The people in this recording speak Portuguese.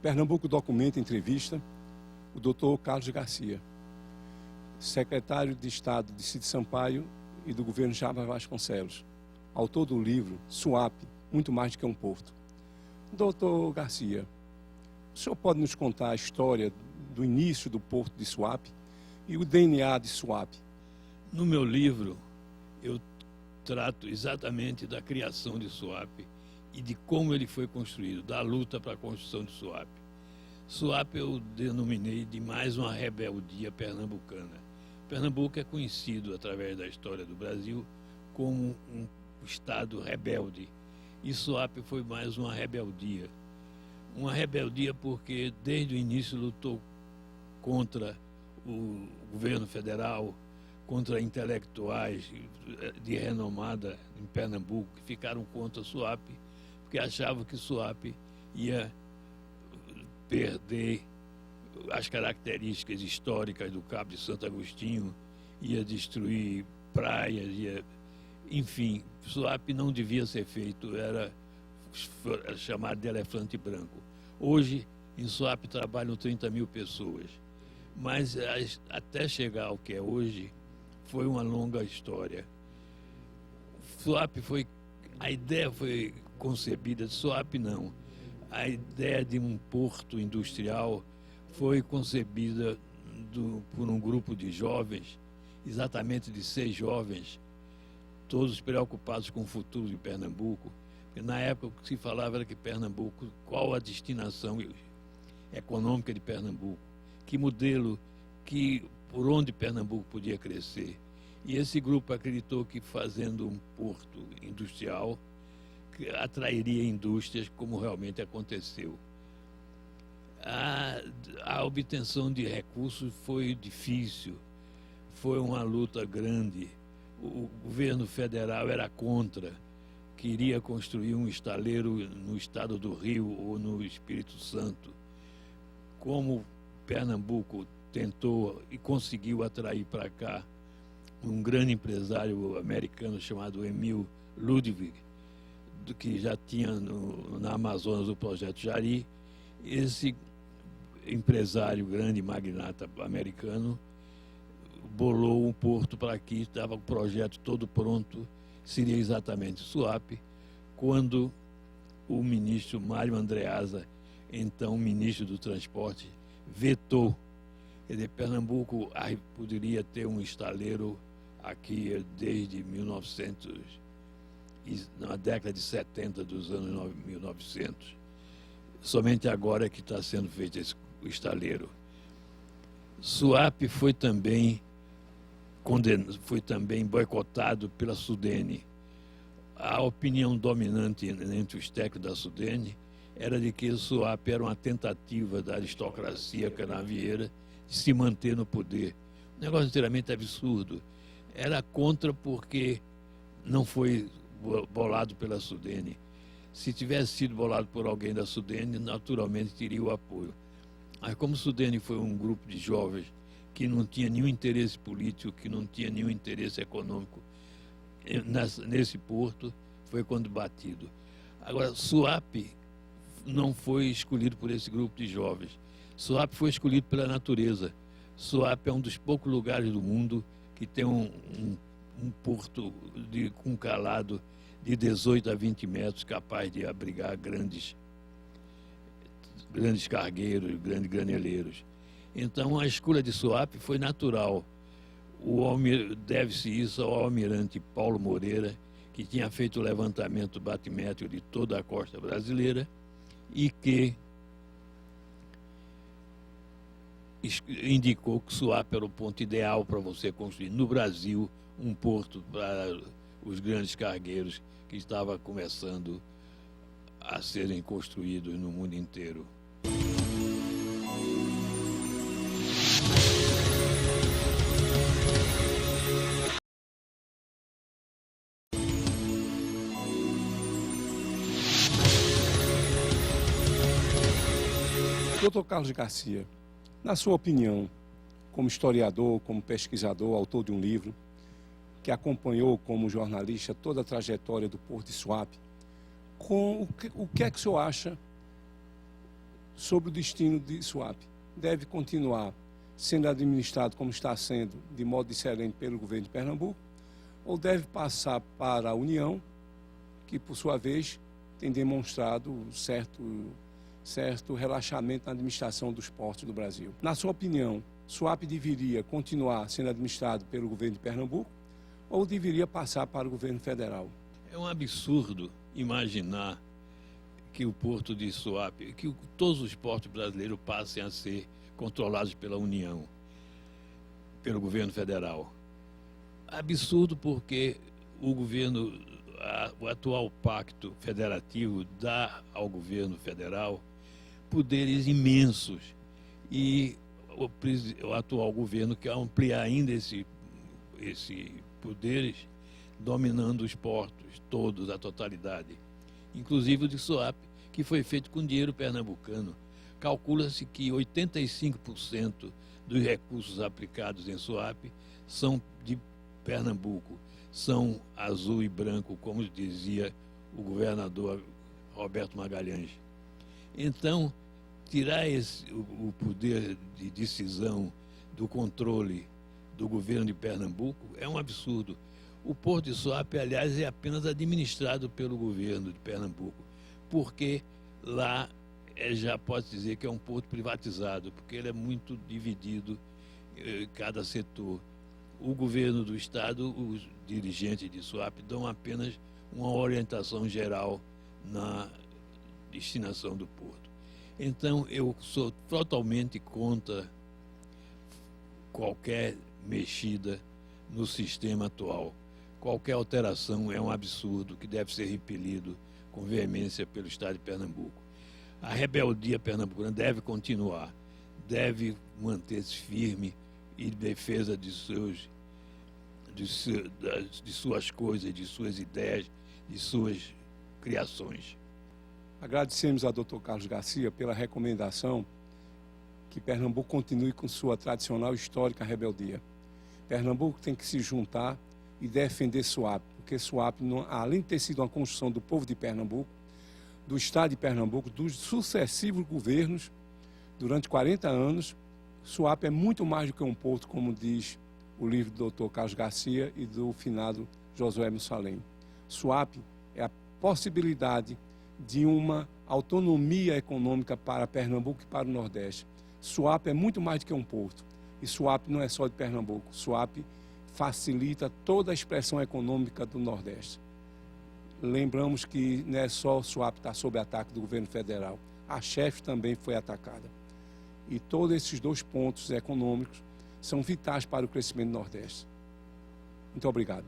Pernambuco documenta entrevista o Dr. Carlos Garcia, secretário de Estado de Cid Sampaio e do governo Jarbas Vasconcelos, autor do livro Suape, muito mais do que um porto. Dr. Garcia, o senhor pode nos contar a história do início do porto de Suape e o DNA de Suape? No meu livro, eu trato exatamente da criação de Suape e de como ele foi construído, da luta para a construção de Suape. Suape eu denominei de mais uma rebeldia pernambucana. Pernambuco é conhecido, através da história do Brasil, como um estado rebelde. E Suape foi mais uma rebeldia. Uma rebeldia porque, desde o início, lutou contra o governo federal, contra intelectuais de renomada em Pernambuco, que ficaram contra Suape, porque achavam que Suape ia perder as características históricas do Cabo de Santo Agostinho, ia destruir praias, enfim, Suape não devia ser feito, era chamado de elefante branco. Hoje, em Suape trabalham 30 mil pessoas, mas até chegar ao que é hoje, foi uma longa história. Suape a ideia foi concebida, Suape não, a ideia de um porto industrial foi concebida por um grupo de jovens, exatamente de 6 jovens, todos preocupados com o futuro de Pernambuco, porque na época o que se falava era que Pernambuco, qual a destinação econômica de Pernambuco, que modelo, por onde Pernambuco podia crescer. E esse grupo acreditou que fazendo um porto industrial atrairia indústrias, como realmente aconteceu. A obtenção de recursos foi difícil, foi uma luta grande. O governo federal era contra, queria construir um estaleiro no estado do Rio ou no Espírito Santo. Como Pernambuco tentou e conseguiu atrair para cá um grande empresário americano chamado Emil Ludwig, que já tinha na Amazonas o projeto Jari, esse empresário, grande magnata americano, bolou um porto para aqui, estava o projeto todo pronto, seria exatamente Suape, quando o ministro Mário Andreasa, então ministro do Transporte, vetou. Quer dizer, Pernambuco poderia ter um estaleiro aqui desde 1900, na década de 70 dos anos 1900. Somente agora é que está sendo feito esse estaleiro. Suape foi também boicotado pela Sudene. A opinião dominante entre os técnicos da Sudene era de que Suape era uma tentativa da aristocracia canavieira de se manter no poder. Um negócio inteiramente absurdo. Era contra porque não foi bolado pela Sudene. Se tivesse sido bolado por alguém da Sudene, naturalmente teria o apoio. Mas como Sudene foi um grupo de jovens que não tinha nenhum interesse político, que não tinha nenhum interesse econômico nesse porto, foi quando batido. Agora, Suape não foi escolhido por esse grupo de jovens. Suape foi escolhido pela natureza. Suape é um dos poucos lugares do mundo que tem um porto com calado de 18 a 20 metros, capaz de abrigar grandes cargueiros, grandes graneleiros. Então, a escolha de Suape foi natural. Deve-se isso ao almirante Paulo Moreira, que tinha feito o levantamento batimétrico de toda a costa brasileira e que indicou que Suape era o ponto ideal para você construir no Brasil um porto para os grandes cargueiros que estava começando a serem construídos no mundo inteiro. Dr. Carlos Garcia, na sua opinião, como historiador, como pesquisador, autor de um livro, que acompanhou como jornalista toda a trajetória do Porto de Suape, o que é que o senhor acha sobre o destino de Suape. Deve continuar sendo administrado como está sendo, de modo excelente, pelo governo de Pernambuco, ou deve passar para a União, que, por sua vez, tem demonstrado certo relaxamento na administração dos portos do Brasil. Na sua opinião, Suape deveria continuar sendo administrado pelo governo de Pernambuco ou deveria passar para o governo federal? É um absurdo imaginar que o porto de Suape, que todos os portos brasileiros passem a ser controlados pela União, pelo governo federal. Absurdo porque o atual pacto federativo dá ao governo federal poderes imensos e o atual governo quer ampliar ainda esse poderes, dominando os portos todos, a totalidade, inclusive o de Suape, que foi feito com dinheiro pernambucano. Calcula-se que 85% dos recursos aplicados em Suape são de Pernambuco, são azul e branco, como dizia o governador Roberto Magalhães. Então, tirar o poder de decisão, do controle do governo de Pernambuco é um absurdo. O Porto de Suape, aliás, é apenas administrado pelo governo de Pernambuco, porque lá já pode dizer que é um porto privatizado, porque ele é muito dividido em cada setor. O governo do estado, os dirigentes de Suape, dão apenas uma orientação geral na destinação do porto. Então, eu sou totalmente contra qualquer mexida no sistema atual. Qualquer alteração é um absurdo que deve ser repelido com veemência pelo Estado de Pernambuco. A rebeldia pernambucana deve continuar, deve manter-se firme em defesa de suas coisas, de suas ideias, de suas criações. Agradecemos ao Dr. Carlos Garcia pela recomendação que Pernambuco continue com sua tradicional e histórica rebeldia. Pernambuco tem que se juntar e defender Suape, porque Suape, além de ter sido uma construção do povo de Pernambuco, do Estado de Pernambuco, dos sucessivos governos, durante 40 anos, Suape é muito mais do que um porto, como diz o livro do Dr. Carlos Garcia e do finado Josué Mussalem. Suape é a possibilidade de uma autonomia econômica para Pernambuco e para o Nordeste. Suape é muito mais do que um porto. E Suape não é só de Pernambuco. Suape facilita toda a expressão econômica do Nordeste. Lembramos que não é só Suape está sob ataque do governo federal. A Chefe também foi atacada. E todos esses dois pontos econômicos são vitais para o crescimento do Nordeste. Muito obrigado.